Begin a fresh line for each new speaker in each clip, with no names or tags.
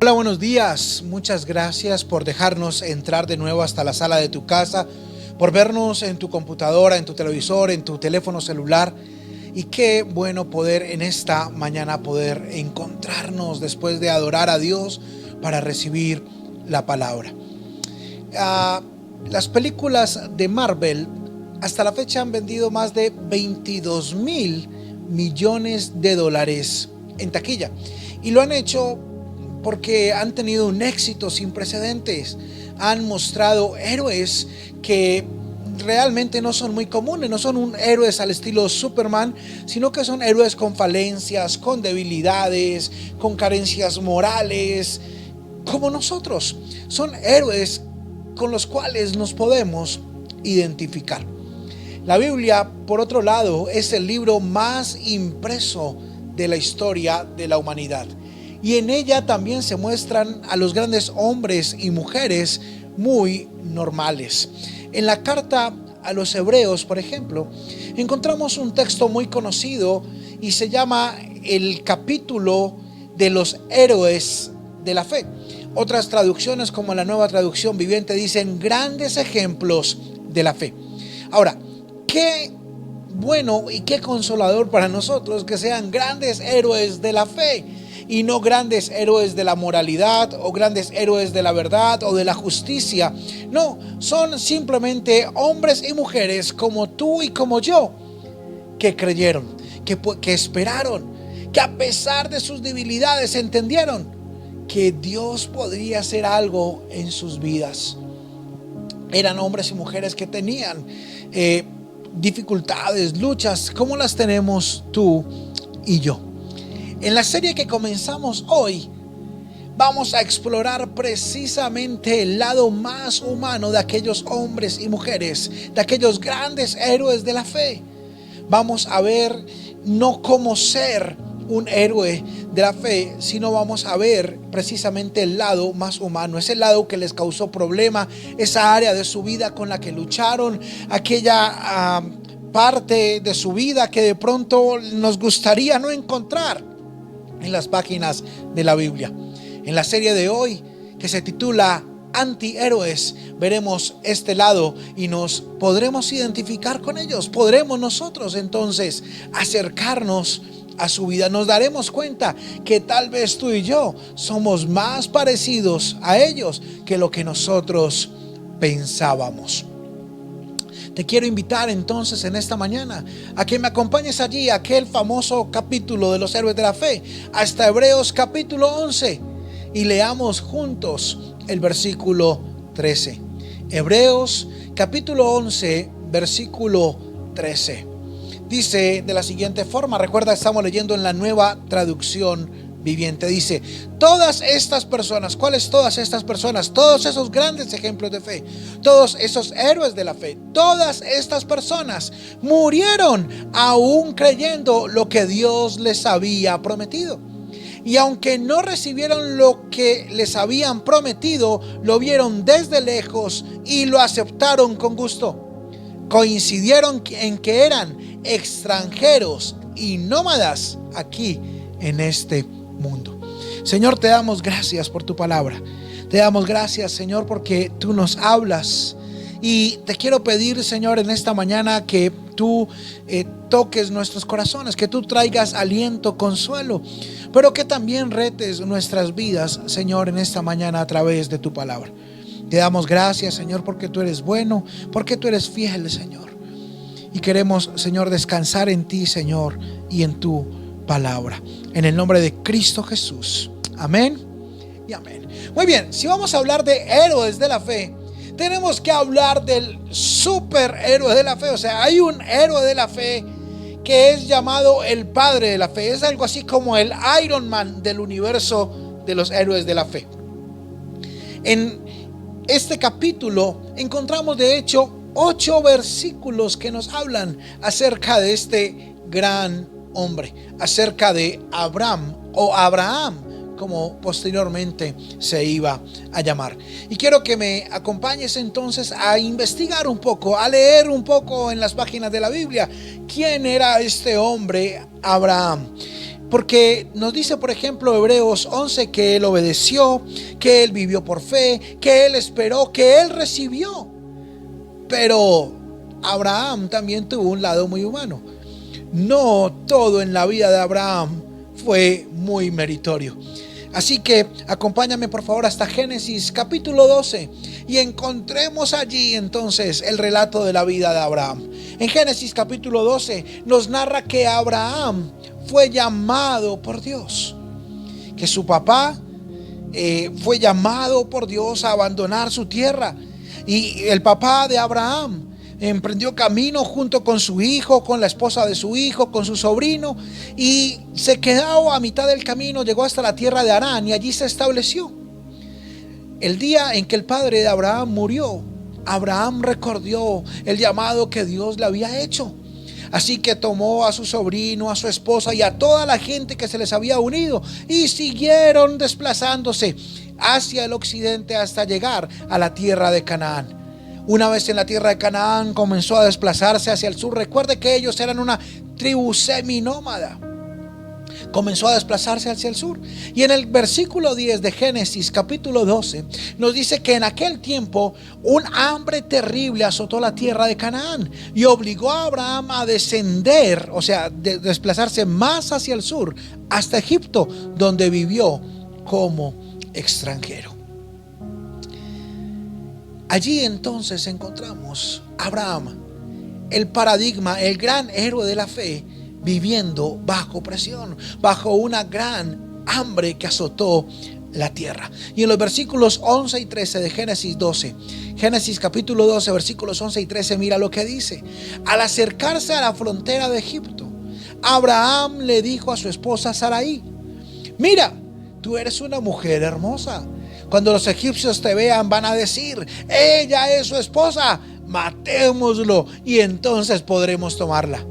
Hola, buenos días. Muchas gracias por dejarnos entrar de nuevo hasta la sala de tu casa, por vernos en tu computadora, en tu televisor, en tu teléfono celular. Y qué bueno poder en esta mañana poder encontrarnos después de adorar a Dios para recibir la palabra. Las películas de Marvel hasta la fecha han vendido más de 22.000 millones de dólares en taquilla. Y lo han hecho porque han tenido un éxito sin precedentes. Han mostrado héroes que realmente no son muy comunes, no son héroes al estilo Superman, sino que son héroes con falencias, con debilidades, con carencias morales, como nosotros. Son héroes con los cuales nos podemos identificar. La Biblia, por otro lado, es el libro más impreso de la historia de la humanidad. Y en ella también se muestran a los grandes hombres y mujeres muy normales. En la carta a los Hebreos, por ejemplo, encontramos un texto muy conocido y se llama el capítulo de los héroes de la fe. Otras traducciones, como la Nueva Traducción Viviente, dicen grandes ejemplos de la fe. Ahora, qué bueno y qué consolador para nosotros que sean grandes héroes de la fe y no grandes héroes de la moralidad o grandes héroes de la verdad o de la justicia. No, son simplemente hombres y mujeres como tú y como yo, que creyeron, que esperaron, que a pesar de sus debilidades entendieron que Dios podría hacer algo en sus vidas. Eran hombres y mujeres que tenían dificultades, luchas, como las tenemos tú y yo. En la serie que comenzamos hoy, vamos a explorar precisamente el lado más humano de aquellos hombres y mujeres, de aquellos grandes héroes de la fe. Vamos a ver no cómo ser un héroe de la fe, sino vamos a ver precisamente el lado más humano, ese lado que les causó problema, esa área de su vida con la que lucharon, aquella parte de su vida que de pronto nos gustaría no encontrar en las páginas de la Biblia. En la serie de hoy, que se titula Antihéroes, veremos este lado y nos podremos identificar con ellos. Podremos nosotros entonces acercarnos a su vida. Nos daremos cuenta que tal vez tú y yo somos más parecidos a ellos que lo que nosotros pensábamos. Te quiero invitar entonces en esta mañana a que me acompañes allí a aquel famoso capítulo de los héroes de la fe, hasta Hebreos capítulo 11, y leamos juntos el versículo 13. Hebreos capítulo 11, versículo 13. Dice de la siguiente forma, recuerda, estamos leyendo en la Nueva Traducción Viviente. Dice: todas estas personas, ¿cuáles todas estas personas? Todos esos grandes ejemplos de fe, todos esos héroes de la fe, todas estas personas murieron aún creyendo lo que Dios les había prometido. Y aunque no recibieron lo que les habían prometido, lo vieron desde lejos y lo aceptaron con gusto. Coincidieron en que eran extranjeros y nómadas aquí en este mundo. Señor, te damos gracias por tu palabra. Te damos gracias, Señor, porque tú nos hablas. Y te quiero pedir, Señor, en esta mañana que tú toques nuestros corazones, que tú traigas aliento, consuelo, pero que también retes nuestras vidas, Señor, en esta mañana a través de tu palabra. Te damos gracias, Señor, porque tú eres bueno, porque tú eres fiel, Señor. Y queremos, Señor, descansar en ti, Señor, y en tu palabra. En el nombre de Cristo Jesús. Amén y amén. Muy bien, si vamos a hablar de héroes de la fe, tenemos que hablar del superhéroe de la fe. O sea, hay un héroe de la fe que es llamado el padre de la fe. Es algo así como el Iron Man del universo de los héroes de la fe. En este capítulo encontramos de hecho 8 versículos que nos hablan acerca de este gran hombre, acerca de Abraham o Abraham, como posteriormente se iba a llamar. Y quiero que me acompañes entonces a investigar un poco, a leer un poco en las páginas de la Biblia quién era este hombre Abraham. Porque nos dice, por ejemplo, Hebreos 11, que él obedeció, que él vivió por fe, que él esperó, que él recibió. Pero Abraham también tuvo un lado muy humano. No todo en la vida de Abraham fue muy meritorio. Así que acompáñame por favor hasta Génesis capítulo 12 y encontremos allí entonces el relato de la vida de Abraham. En Génesis capítulo 12 nos narra que Abraham fue llamado por Dios, que su papá fue llamado por Dios a abandonar su tierra, y el papá de Abraham emprendió camino junto con su hijo, con la esposa de su hijo, con su sobrino, y se quedó a mitad del camino, llegó hasta la tierra de Harán y allí se estableció. El día en que el padre de Abraham murió, Abraham recordó el llamado que Dios le había hecho. Así que tomó a su sobrino, a su esposa y a toda la gente que se les había unido y siguieron desplazándose hacia el occidente hasta llegar a la tierra de Canaán. Una vez en la tierra de Canaán comenzó a desplazarse hacia el sur. Recuerde que ellos eran una tribu seminómada. Comenzó a desplazarse hacia el sur. Y en el versículo 10 de Génesis capítulo 12 nos dice que en aquel tiempo un hambre terrible azotó la tierra de Canaán y obligó a Abraham a descender, o sea, desplazarse más hacia el sur, hasta Egipto, donde vivió como extranjero. Allí entonces encontramos a Abraham, el paradigma, el gran héroe de la fe, viviendo bajo presión, bajo una gran hambre que azotó la tierra. Y en los versículos 11 y 13 de Génesis 12, Génesis capítulo 12, versículos 11 y 13, mira lo que dice. Al acercarse a la frontera de Egipto, Abraham le dijo a su esposa Sarai: mira, tú eres una mujer hermosa. Cuando los egipcios te vean van a decir: ella es su esposa, matémoslo y entonces podremos tomarla.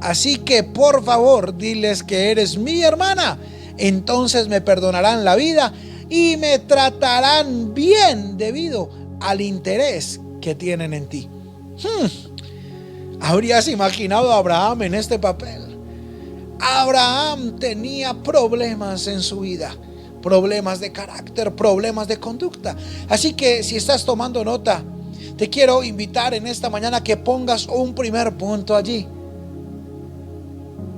Así que por favor diles que eres mi hermana, entonces me perdonarán la vida y me tratarán bien debido al interés que tienen en ti. ¿Habrías imaginado a Abraham en este papel? Abraham tenía problemas en su vida, problemas de carácter, problemas de conducta. Así que si estás tomando nota, te quiero invitar en esta mañana a que pongas un primer punto allí.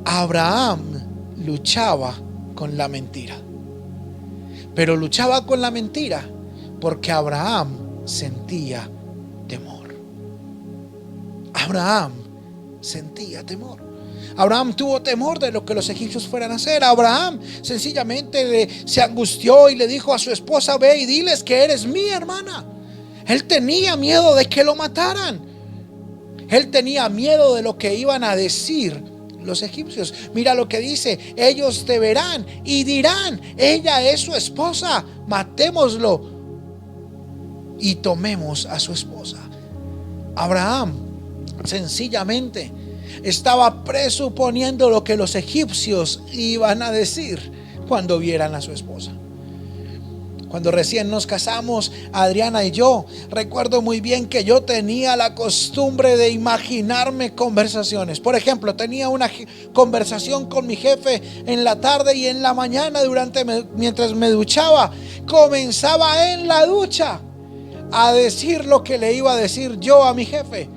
Abraham luchaba con la mentira, pero luchaba con la mentira porque Abraham sentía temor. Abraham sentía temor. Abraham tuvo temor de lo que los egipcios fueran a hacer. Abraham sencillamente se angustió y le dijo a su esposa: ve y diles que eres mi hermana. Él tenía miedo de que lo mataran. Él tenía miedo de lo que iban a decir los egipcios. Mira lo que dice: ellos te verán y dirán: ella es su esposa, matémoslo y tomemos a su esposa. Abraham sencillamente estaba presuponiendo lo que los egipcios iban a decir cuando vieran a su esposa. Cuando recién nos casamos, Adriana y yo, recuerdo muy bien que yo tenía la costumbre de imaginarme conversaciones. Por ejemplo, tenía una conversación con mi jefe en la tarde y en la mañana mientras me duchaba, comenzaba en la ducha a decir lo que le iba a decir yo a mi jefe.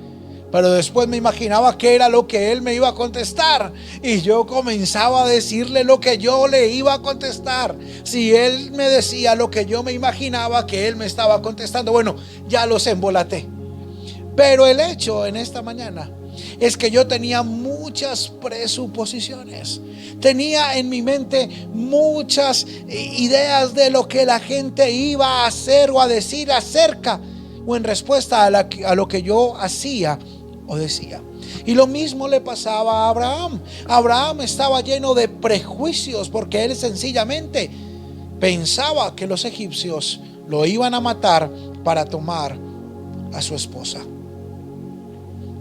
Pero después me imaginaba qué era lo que él me iba a contestar y yo comenzaba a decirle lo que yo le iba a contestar. Si él me decía lo que yo me imaginaba que él me estaba contestando, bueno, ya los embolaté. Pero el hecho en esta mañana es que yo tenía muchas presuposiciones. Tenía en mi mente muchas ideas de lo que la gente iba a hacer o a decir acerca o en respuesta a lo que yo hacía o decía. Y lo mismo le pasaba a Abraham. Abraham estaba lleno de prejuicios porque él sencillamente pensaba que los egipcios lo iban a matar para tomar a su esposa.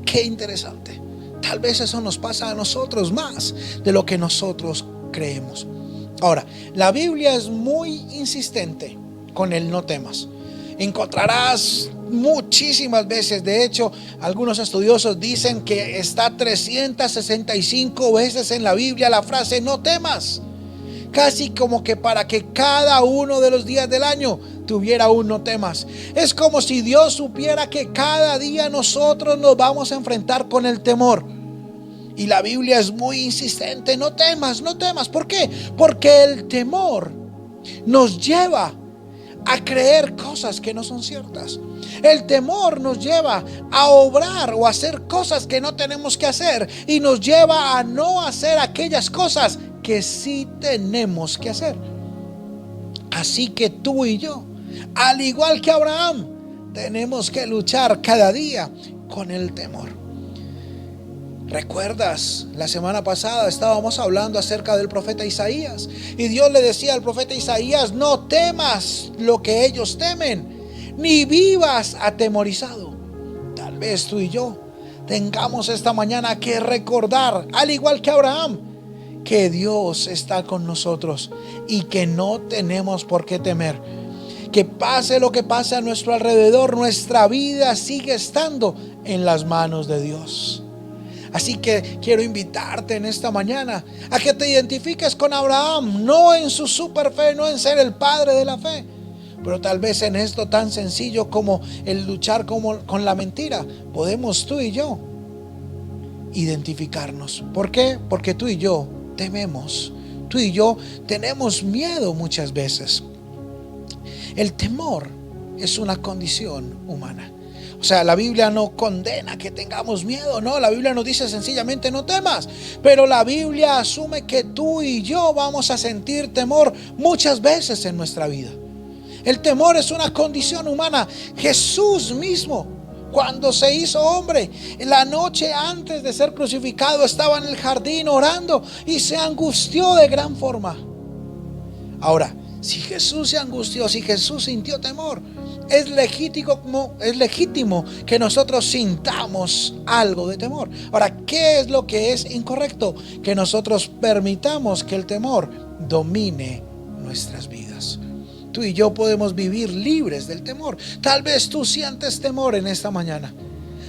Qué interesante. Tal vez eso nos pasa a nosotros más de lo que nosotros creemos. Ahora, la Biblia es muy insistente con el no temas. Encontrarás muchísimas veces. De hecho, algunos estudiosos dicen que está 365 veces en la Biblia la frase no temas. Casi como que para que cada uno de los días del año tuviera un no temas. Es como si Dios supiera que cada día nosotros nos vamos a enfrentar con el temor. Y la Biblia es muy insistente: no temas, no temas. ¿Por qué? Porque el temor nos lleva a creer cosas que no son ciertas. El temor nos lleva a obrar o a hacer cosas que no tenemos que hacer, y nos lleva a no hacer aquellas cosas que sí tenemos que hacer. Así que tú y yo, al igual que Abraham, tenemos que luchar cada día con el temor. ¿Recuerdas? La semana pasada estábamos hablando acerca del profeta Isaías, y Dios le decía al profeta Isaías: no temas lo que ellos temen, ni vivas atemorizado. Tal vez tú y yo tengamos esta mañana que recordar, al igual que Abraham, que Dios está con nosotros y que no tenemos por qué temer. Que pase lo que pase a nuestro alrededor, nuestra vida sigue estando en las manos de Dios. Así que quiero invitarte en esta mañana a que te identifiques con Abraham, no en su super fe, no en ser el padre de la fe, pero tal vez en esto tan sencillo como el luchar con la mentira, podemos tú y yo identificarnos. ¿Por qué? Porque tú y yo tememos, tú y yo tenemos miedo muchas veces. El temor es una condición humana. O sea, la Biblia no condena que tengamos miedo, no, la Biblia nos dice sencillamente no temas, pero la Biblia asume que tú y yo vamos a sentir temor muchas veces en nuestra vida. El temor es una condición humana. Jesús mismo, cuando se hizo hombre, la noche antes de ser crucificado, estaba en el jardín orando y se angustió de gran forma. Ahora, si Jesús se angustió, si Jesús sintió temor, es legítimo que nosotros sintamos algo de temor. Ahora, ¿qué es lo que es incorrecto? Que nosotros permitamos que el temor domine nuestras vidas. Tú y yo podemos vivir libres del temor. Tal vez tú sientes temor en esta mañana.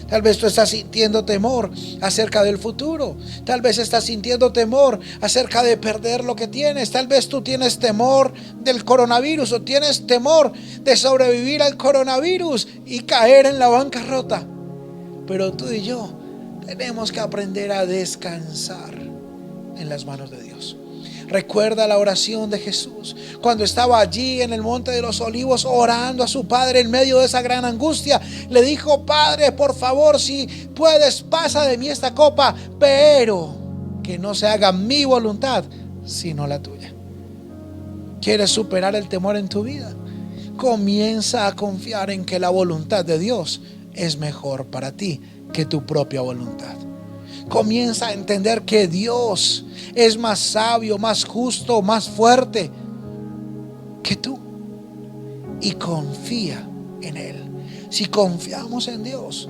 Tal vez tú estás sintiendo temor acerca del futuro. Tal vez estás sintiendo temor acerca de perder lo que tienes. Tal vez tú tienes temor del coronavirus, o tienes temor de sobrevivir al coronavirus y caer en la bancarrota. Pero tú y yo tenemos que aprender a descansar en las manos de Dios. Recuerda la oración de Jesús cuando estaba allí en el Monte de los Olivos orando a su Padre en medio de esa gran angustia. Le dijo: Padre, por favor, si puedes, pasa de mí esta copa, pero que no se haga mi voluntad sino la tuya. ¿Quieres superar el temor en tu vida? Comienza a confiar en que la voluntad de Dios es mejor para ti que tu propia voluntad. Comienza a entender que Dios es más sabio, más justo, más fuerte que tú, y confía en Él. Si confiamos en Dios,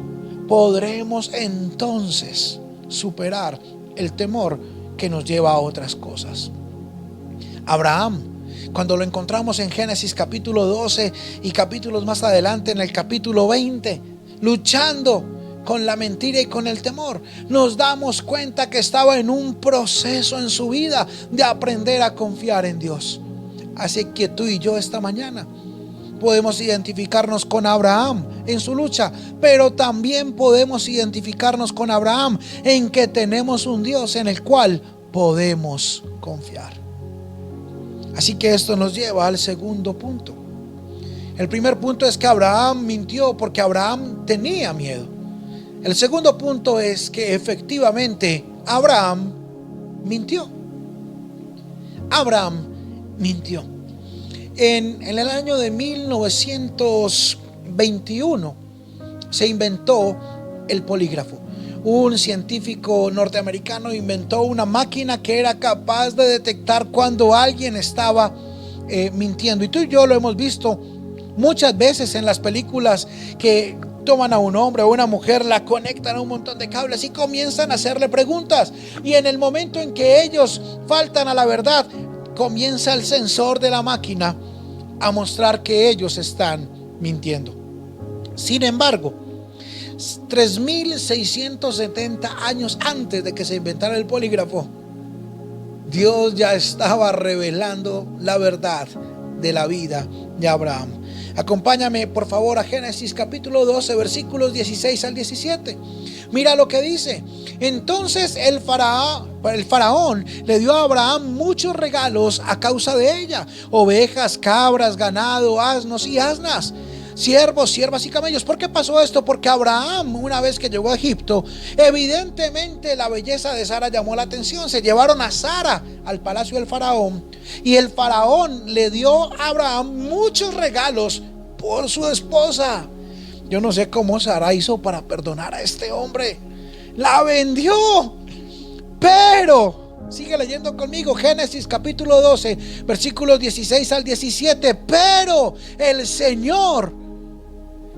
podremos entonces superar el temor que nos lleva a otras cosas. Abraham, cuando lo encontramos en Génesis capítulo 12 y capítulos más adelante en el capítulo 20, luchando con la mentira y con el temor, nos damos cuenta que estaba en un proceso en su vida de aprender a confiar en Dios. Así que tú y yo esta mañana podemos identificarnos con Abraham en su lucha, pero también podemos identificarnos con Abraham en que tenemos un Dios en el cual podemos confiar. Así que esto nos lleva al segundo punto. El primer punto es que Abraham mintió porque Abraham tenía miedo. El segundo punto es que efectivamente Abraham mintió. Abraham mintió. En el año de 1921 se inventó el polígrafo. Un científico norteamericano inventó una máquina que era capaz de detectar cuando alguien estaba mintiendo. Y tú y yo lo hemos visto muchas veces en las películas, que toman a un hombre o una mujer, la conectan a un montón de cables y comienzan a hacerle preguntas. Y en el momento en que ellos faltan a la verdad, comienza el sensor de la máquina a mostrar que ellos están mintiendo. Sin embargo, 3670 años antes de que se inventara el polígrafo, Dios ya estaba revelando la verdad de la vida de Abraham. Acompáñame por favor a Génesis capítulo 12, versículos 16 al 17. Mira lo que dice. Entonces el faraón le dio a Abraham muchos regalos a causa de ella: ovejas, cabras, ganado, asnos y asnas, siervos, siervas y camellos. ¿Por qué pasó esto? Porque Abraham, una vez que llegó a Egipto, evidentemente la belleza de Sara llamó la atención. Se llevaron a Sara al palacio del faraón, y el faraón le dio a Abraham muchos regalos por su esposa. Yo no sé cómo Sara hizo para perdonar a este hombre. La vendió. Pero sigue leyendo conmigo, Génesis capítulo 12, versículos 16 al 17. Pero el Señor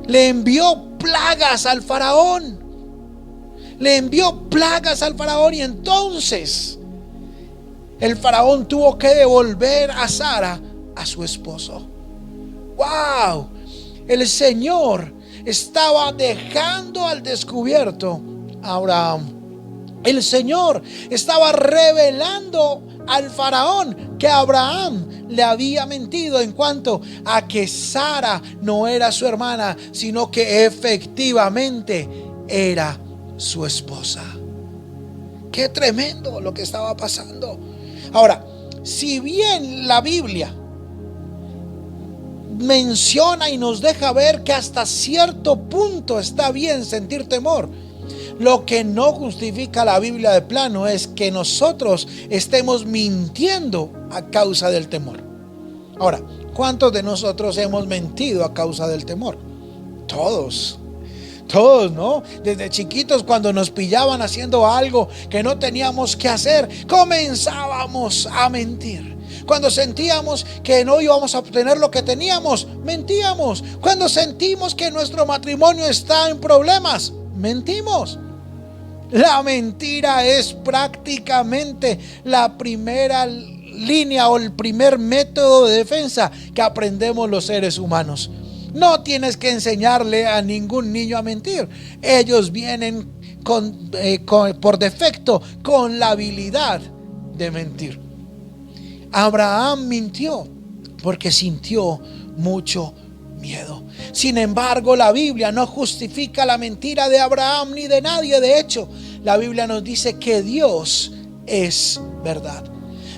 le envió plagas al faraón. Le envió plagas al faraón, y entonces el faraón tuvo que devolver a Sara a su esposo. ¡Wow! El Señor estaba dejando al descubierto a Abraham. El Señor estaba revelando al faraón que Abraham le había mentido en cuanto a que Sara no era su hermana, sino que efectivamente era su esposa. Qué tremendo lo que estaba pasando. Ahora, si bien la Biblia menciona y nos deja ver que hasta cierto punto está bien sentir temor, lo que no justifica la Biblia de plano es que nosotros estemos mintiendo a causa del temor. Ahora, ¿cuántos de nosotros hemos mentido a causa del temor? Todos, ¿no? Desde chiquitos, cuando nos pillaban haciendo algo que no teníamos que hacer, comenzábamos a mentir. Cuando sentíamos que no íbamos a obtener lo que teníamos, mentíamos. Cuando sentimos que nuestro matrimonio está en problemas, mentimos. La mentira es prácticamente la primera línea o el primer método de defensa que aprendemos los seres humanos. No tienes que enseñarle a ningún niño a mentir. Ellos vienen por defecto con la habilidad de mentir. Abraham mintió porque sintió mucho miedo. Sin embargo, la Biblia no justifica la mentira de Abraham ni de nadie. De hecho, la Biblia nos dice que Dios es verdad.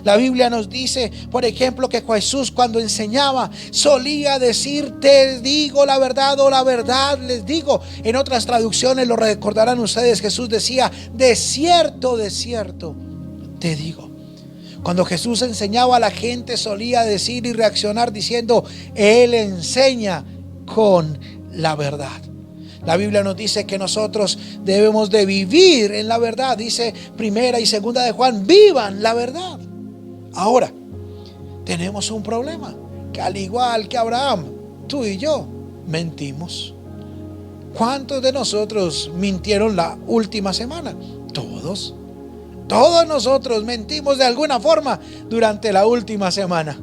La Biblia nos dice, por ejemplo, que Jesús, cuando enseñaba, solía decir: te digo la verdad, o la verdad les digo. En otras traducciones, lo recordarán ustedes, Jesús decía: de cierto, te digo. Cuando Jesús enseñaba a la gente, solía decir y reaccionar diciendo: Él enseña con la verdad. La Biblia nos dice que nosotros debemos de vivir en la verdad. Dice primera y segunda de Juan: vivan la verdad. Ahora, tenemos un problema, que al igual que Abraham, tú y yo mentimos. ¿Cuántos de nosotros mintieron la última semana? Todos. Todos nosotros mentimos de alguna forma durante la última semana.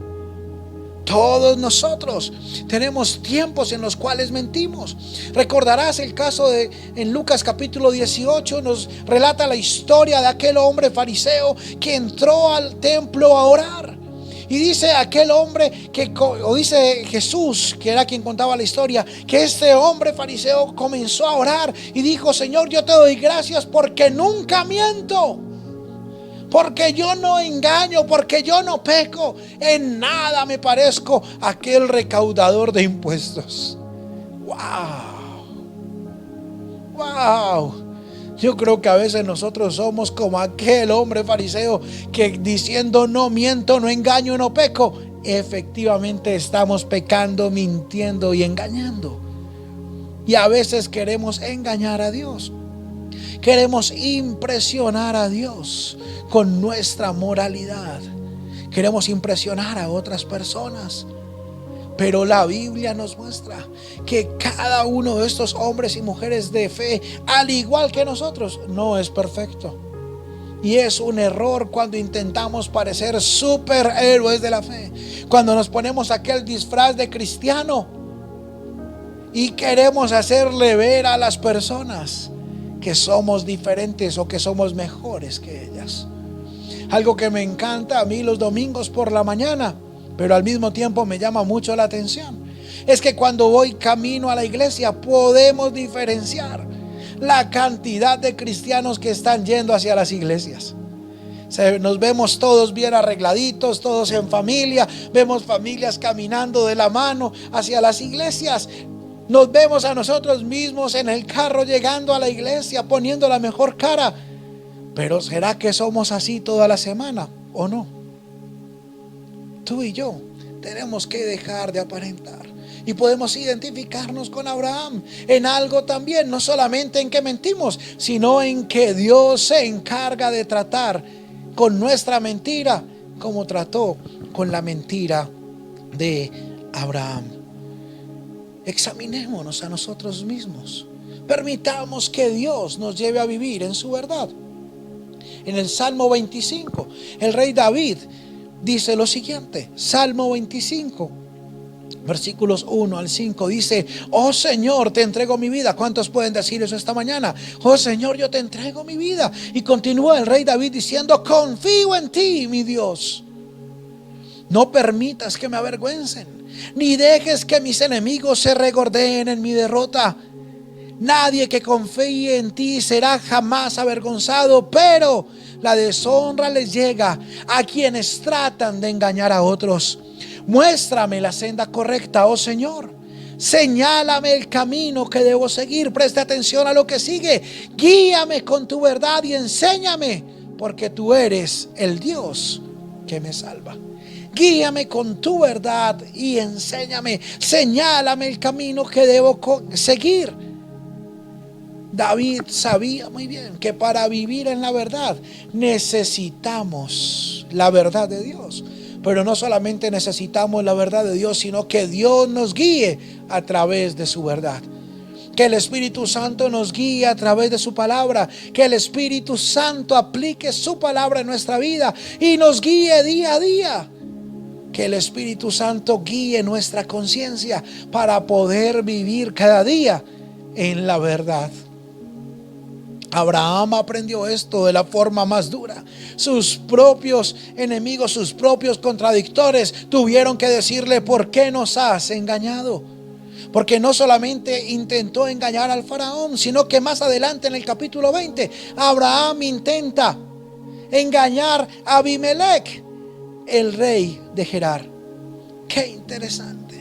Todos nosotros tenemos tiempos en los cuales mentimos. Recordarás el caso en Lucas capítulo 18, nos relata la historia de aquel hombre fariseo que entró al templo a orar. Y dice aquel hombre dice Jesús, que era quien contaba la historia, que este hombre fariseo comenzó a orar y dijo: Señor, yo te doy gracias porque nunca miento, porque yo no engaño, porque yo no peco, en nada me parezco a aquel recaudador de impuestos. Wow. Yo creo que a veces nosotros somos como aquel hombre fariseo que, diciendo no miento, no engaño, no peco, efectivamente estamos pecando, mintiendo y engañando. Y a veces queremos engañar a Dios. Queremos impresionar a Dios con nuestra moralidad. Queremos impresionar a otras personas. Pero la Biblia nos muestra que cada uno de estos hombres y mujeres de fe, al igual que nosotros, no es perfecto. Y es un error cuando intentamos parecer superhéroes de la fe. Cuando nos ponemos aquel disfraz de cristiano y queremos hacerle ver a las personas que somos diferentes o que somos mejores que ellas. Algo que me encanta a mí los domingos por la mañana, pero al mismo tiempo me llama mucho la atención, es que cuando voy camino a la iglesia podemos diferenciar la cantidad de cristianos que están yendo hacia las iglesias. Nos vemos todos bien arregladitos, todos en familia, vemos familias caminando de la mano hacia las iglesias. Nos vemos a nosotros mismos en el carro llegando a la iglesia, poniendo la mejor cara. Pero ¿será que somos así toda la semana o no? Tú y yo tenemos que dejar de aparentar. Y podemos identificarnos con Abraham en algo también, no solamente en que mentimos, sino en que Dios se encarga de tratar con nuestra mentira como trató con la mentira de Abraham. Examinémonos a nosotros mismos. Permitamos que Dios nos lleve a vivir en su verdad. En el Salmo 25, el rey David dice lo siguiente. Salmo 25, versículos 1 al 5 dice: oh Señor, te entrego mi vida. ¿Cuántos pueden decir eso esta mañana? Oh Señor, yo te entrego mi vida. Y continúa el rey David diciendo: confío en ti, mi Dios. No permitas que me avergüencen, ni dejes que mis enemigos se regordeen en mi derrota. Nadie que confíe en ti será jamás avergonzado, pero la deshonra les llega a quienes tratan de engañar a otros. Muéstrame la senda correcta, oh Señor. Señálame el camino que debo seguir. Presta atención a lo que sigue. Guíame con tu verdad y enséñame, porque tú eres el Dios que me salva. Guíame con tu verdad y enséñame. Señálame el camino que debo seguir. David sabía muy bien que para vivir en la verdad necesitamos la verdad de Dios. Pero no solamente necesitamos la verdad de Dios, sino que Dios nos guíe a través de su verdad. Que el Espíritu Santo nos guíe a través de su palabra. Que el Espíritu Santo aplique su palabra en nuestra vida y nos guíe día a día. Que el Espíritu Santo guíe nuestra conciencia para poder vivir cada día en la verdad. Abraham aprendió esto de la forma más dura. Sus propios enemigos, sus propios contradictores tuvieron que decirle: ¿por qué nos has engañado? Porque no solamente intentó engañar al faraón, sino que más adelante en el capítulo 20 Abraham intenta engañar a Abimelech, el rey de Gerar. Qué interesante.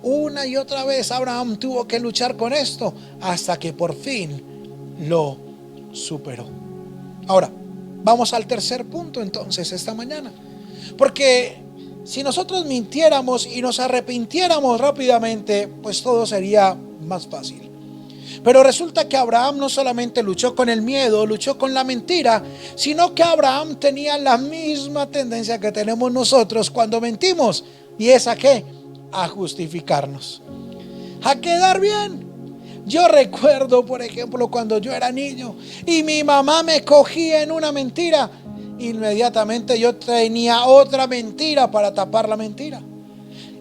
Una y otra vez Abraham tuvo que luchar con esto hasta que por fin lo superó. Ahora, vamos al tercer punto entonces esta mañana. Porque si nosotros mintiéramos y nos arrepintiéramos rápidamente, pues todo sería más fácil. Pero resulta que Abraham no solamente luchó con el miedo, luchó con la mentira, sino que Abraham tenía la misma tendencia que tenemos nosotros cuando mentimos. ¿Y es a qué? A justificarnos, a quedar bien. Yo recuerdo, por ejemplo, cuando yo era niño y mi mamá me cogía en una mentira, inmediatamente yo tenía otra mentira para tapar la mentira.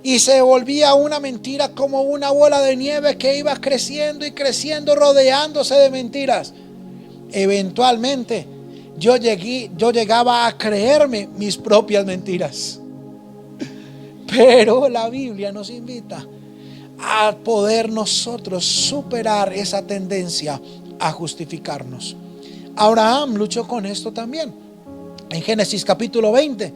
Y se volvía una mentira como una bola de nieve que iba creciendo y creciendo, rodeándose de mentiras. Eventualmente yo llegaba a creerme mis propias mentiras. Pero la Biblia nos invita a poder nosotros superar esa tendencia a justificarnos. Abraham luchó con esto también. En Génesis capítulo 20,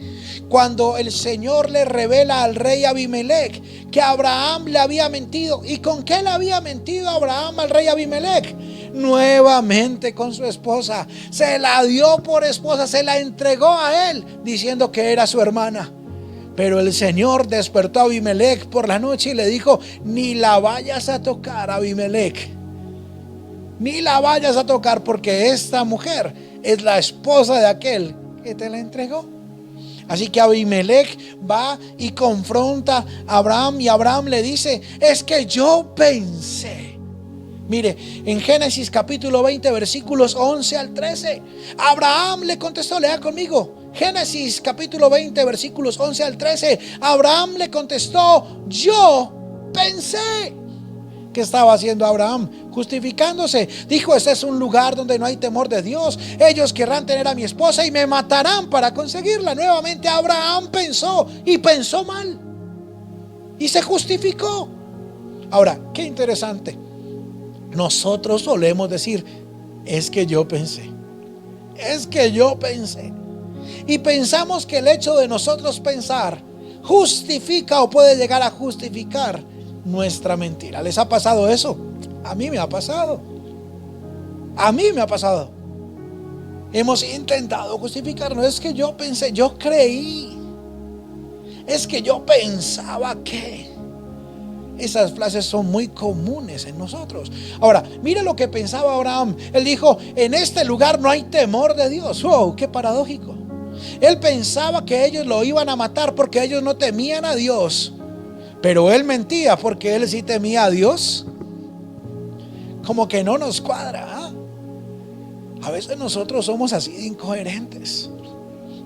cuando el Señor le revela al rey Abimelech que Abraham le había mentido. ¿Y con qué le había mentido Abraham al rey Abimelech? Nuevamente con su esposa. Se la dio por esposa, se la entregó a él diciendo que era su hermana. Pero el Señor despertó a Abimelech por la noche y le dijo: ni la vayas a tocar, Abimelech. Ni la vayas a tocar, porque esta mujer es la esposa de aquel que te la entregó. Así que Abimelech va y confronta a Abraham, y Abraham le dice: es que yo pensé. Mire, en Génesis capítulo 20 versículos 11 al 13, Abraham le contestó, lea conmigo. Génesis capítulo 20 versículos 11 al 13. Abraham le contestó: yo pensé. ¿Qué estaba haciendo Abraham? Justificándose. Dijo: ese es un lugar donde no hay temor de Dios. Ellos querrán tener a mi esposa y me matarán para conseguirla. Nuevamente Abraham pensó, y pensó mal, y se justificó. Ahora, qué interesante. Nosotros solemos decir: es que yo pensé. Es que yo pensé. Y pensamos que el hecho de nosotros pensar justifica o puede llegar a justificar nuestra mentira. ¿Les ha pasado eso? A mí me ha pasado. A mí me ha pasado. Hemos intentado justificarnos. Es que yo pensé, yo creí. Es que yo pensaba que. Esas frases son muy comunes en nosotros. Ahora, mire lo que pensaba Abraham. Él dijo: en este lugar no hay temor de Dios. ¡Wow! ¡Qué paradójico! Él pensaba que ellos lo iban a matar porque ellos no temían a Dios. Pero él mentía porque él sí temía a Dios. Como que no nos cuadra, ¿eh? A veces nosotros somos así de incoherentes.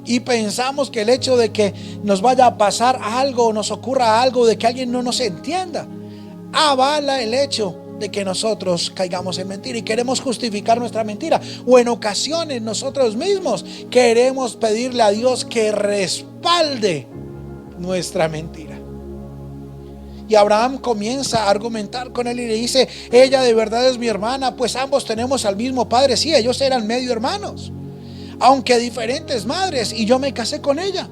Y pensamos que el hecho de que nos vaya a pasar algo, nos ocurra algo, de que alguien no nos entienda, avala el hecho de que nosotros caigamos en mentira y queremos justificar nuestra mentira. O en ocasiones nosotros mismos queremos pedirle a Dios que respalde nuestra mentira. Y Abraham comienza a argumentar con él y le dice: ella de verdad es mi hermana, pues ambos tenemos al mismo padre. Sí, ellos eran medio hermanos, aunque diferentes madres, y yo me casé con ella.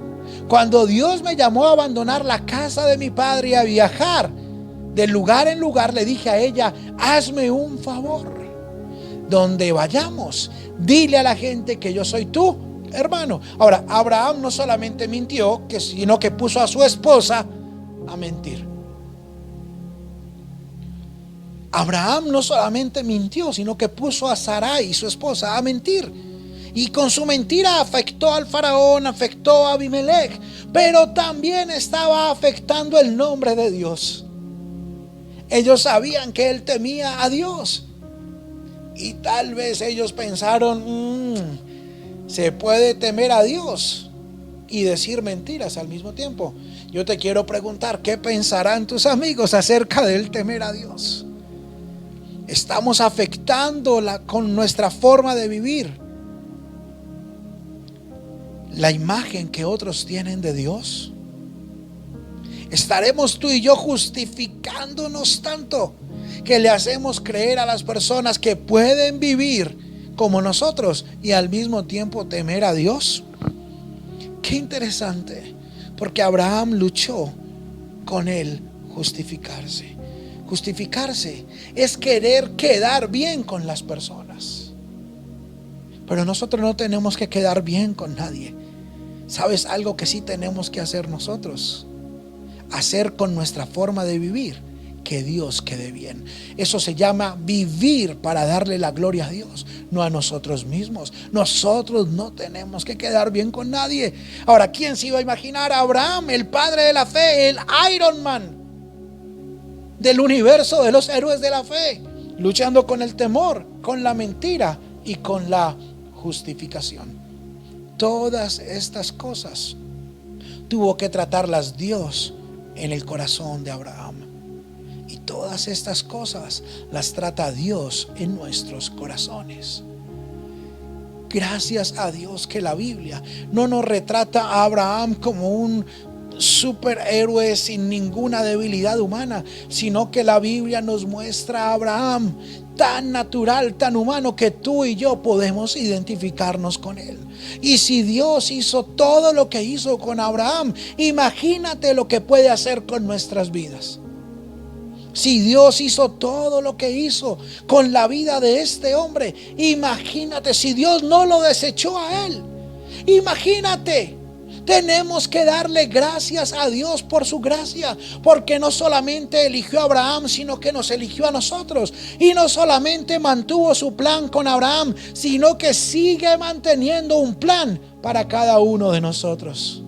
Cuando Dios me llamó a abandonar la casa de mi padre y a viajar de lugar en lugar, le dije a ella: hazme un favor, donde vayamos, dile a la gente que yo soy tu hermano. Ahora, Abraham no solamente mintió, sino que puso a su esposa a mentir. Abraham no solamente mintió, sino que puso a Sarai, su esposa, a mentir. Y con su mentira afectó al faraón, afectó a Abimelech, pero también estaba afectando el nombre de Dios. Ellos sabían que él temía a Dios, y tal vez ellos pensaron: se puede temer a Dios y decir mentiras al mismo tiempo. Yo te quiero preguntar: ¿qué pensarán tus amigos acerca del temer a Dios? Estamos afectándola con nuestra forma de vivir, la imagen que otros tienen de Dios. ¿Estaremos tú y yo justificándonos tanto que le hacemos creer a las personas que pueden vivir como nosotros y al mismo tiempo temer a Dios? Qué interesante, porque Abraham luchó con él justificarse. Justificarse es querer quedar bien con las personas. Pero nosotros no tenemos que quedar bien con nadie. ¿Sabes algo que sí tenemos que hacer nosotros? Hacer con nuestra forma de vivir que Dios quede bien. Eso se llama vivir para darle la gloria a Dios, no a nosotros mismos. Nosotros no tenemos que quedar bien con nadie. Ahora, ¿quién se iba a imaginar a Abraham, el padre de la fe, el Iron Man del universo de los héroes de la fe, luchando con el temor, con la mentira y con la justificación? Todas estas cosas tuvo que tratarlas Dios en el corazón de Abraham, y todas estas cosas las trata Dios en nuestros corazones. Gracias a Dios que la Biblia no nos retrata a Abraham como un superhéroe sin ninguna debilidad humana, sino que la Biblia nos muestra a Abraham tan natural, tan humano, que tú y yo podemos identificarnos con él. Y si Dios hizo todo lo que hizo con Abraham, imagínate lo que puede hacer con nuestras vidas. Si Dios hizo todo lo que hizo con la vida de este hombre, imagínate si Dios no lo desechó a él. Imagínate. Tenemos que darle gracias a Dios por su gracia, porque no solamente eligió a Abraham, sino que nos eligió a nosotros. Y no solamente mantuvo su plan con Abraham, sino que sigue manteniendo un plan para cada uno de nosotros.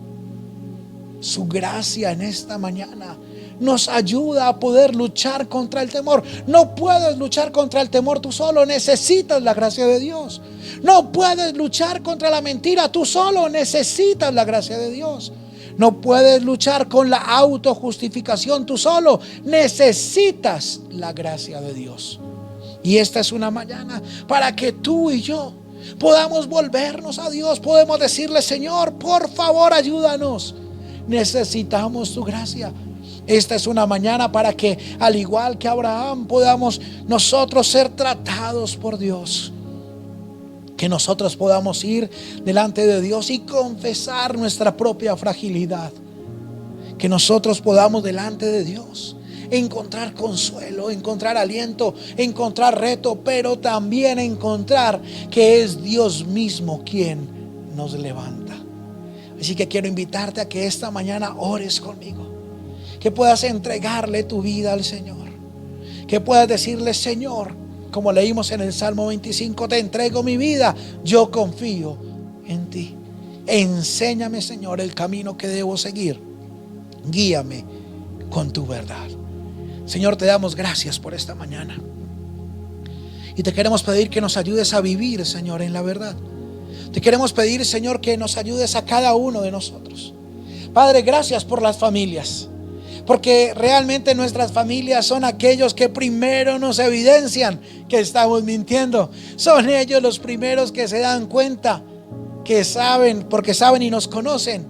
Su gracia en esta mañana nos ayuda a poder luchar contra el temor. No puedes luchar contra el temor tú solo, necesitas la gracia de Dios. No puedes luchar contra la mentira tú solo, necesitas la gracia de Dios. No puedes luchar con la autojustificación tú solo. Necesitas la gracia de Dios. Y esta es una mañana para que tú y yo podamos volvernos a Dios. Podemos decirle: Señor, por favor, ayúdanos. Necesitamos tu gracia. Esta es una mañana para que, al igual que Abraham, podamos nosotros ser tratados por Dios. Que nosotros podamos ir delante de Dios y confesar nuestra propia fragilidad. Que nosotros podamos delante de Dios encontrar consuelo, encontrar aliento, encontrar reto, pero también encontrar que es Dios mismo quien nos levanta. Así que quiero invitarte a que esta mañana ores conmigo, que puedas entregarle tu vida al Señor, que puedas decirle: Señor, como leímos en el Salmo 25, te entrego mi vida, yo confío en ti. Enséñame, Señor, el camino que debo seguir. Guíame con tu verdad. Señor, te damos gracias por esta mañana. Y te queremos pedir que nos ayudes a vivir, Señor, en la verdad. Te queremos pedir, Señor, que nos ayudes a cada uno de nosotros. Padre, gracias por las familias. Porque realmente nuestras familias son aquellos que primero nos evidencian que estamos mintiendo. Son ellos los primeros que se dan cuenta, que saben, porque saben y nos conocen,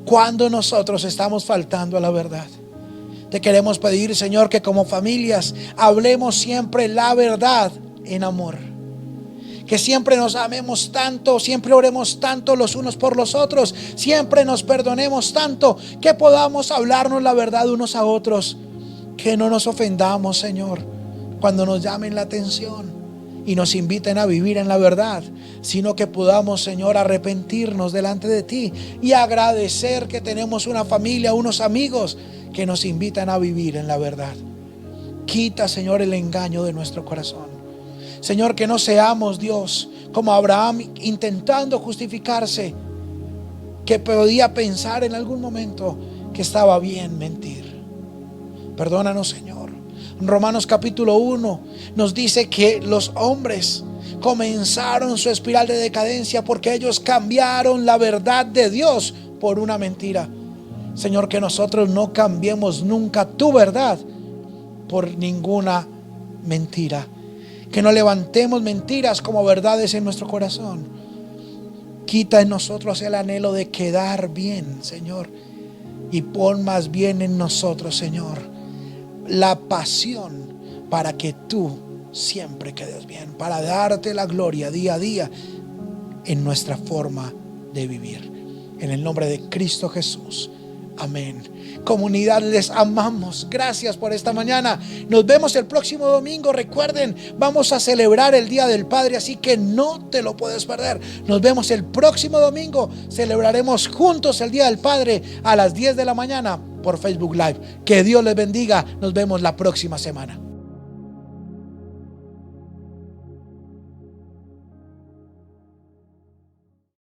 cuando nosotros estamos faltando a la verdad. Te queremos pedir, Señor, que como familias hablemos siempre la verdad en amor. Que siempre nos amemos tanto, siempre oremos tanto los unos por los otros, siempre nos perdonemos tanto, que podamos hablarnos la verdad unos a otros. Que no nos ofendamos, Señor, cuando nos llamen la atención y nos inviten a vivir en la verdad, sino que podamos, Señor, arrepentirnos delante de ti y agradecer que tenemos una familia, unos amigos que nos invitan a vivir en la verdad. Quita, Señor, el engaño de nuestro corazón. Señor, que no seamos, Dios, como Abraham, intentando justificarse, que podía pensar en algún momento que estaba bien mentir. Perdónanos, Señor. En Romanos capítulo 1 nos dice que los hombres comenzaron su espiral de decadencia porque ellos cambiaron la verdad de Dios por una mentira. Señor, que nosotros no cambiemos nunca tu verdad por ninguna mentira. Que no levantemos mentiras como verdades en nuestro corazón. Quita en nosotros el anhelo de quedar bien, Señor, y pon más bien en nosotros, Señor, la pasión para que tú siempre quedes bien, para darte la gloria día a día en nuestra forma de vivir. En el nombre de Cristo Jesús. Amén. Comunidad, les amamos. Gracias por esta mañana. Nos vemos el próximo domingo. Recuerden, vamos a celebrar el Día del Padre, así que no te lo puedes perder. Nos vemos el próximo domingo. Celebraremos juntos el Día del Padre a las 10 de la mañana por Facebook Live. Que Dios les bendiga. Nos vemos la próxima semana.